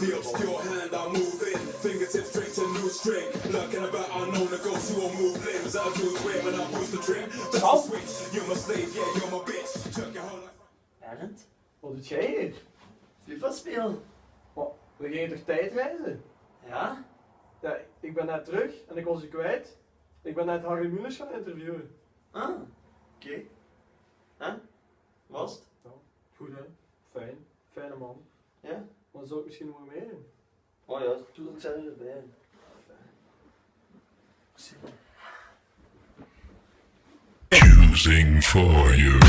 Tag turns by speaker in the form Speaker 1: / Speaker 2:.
Speaker 1: The obscure hand I'm moving, fingertips straight to new string. Lurking about unknown to ghosts who will move limbs. I do it when I boost the trim. That's the switch, you're my slave, yeah, you're my bitch. Took your whole life.
Speaker 2: Arend,
Speaker 3: Wat doet jij hier?
Speaker 2: FIFA spelen.
Speaker 3: Wat, we gingen toch tijdreizen?
Speaker 2: Ja?
Speaker 3: Ja, ik ben net terug en ik was je kwijt. Ik ben net Harry Mulisch gaan interviewen.
Speaker 2: Ah, oké. Huh? Was het?
Speaker 3: Ja, goed hè? Fijn. Fijne man.
Speaker 2: Ja?
Speaker 3: Maar zou ik misschien nog meer in?
Speaker 2: Oh ja, toen zijn we erbij.
Speaker 4: Choosing for you.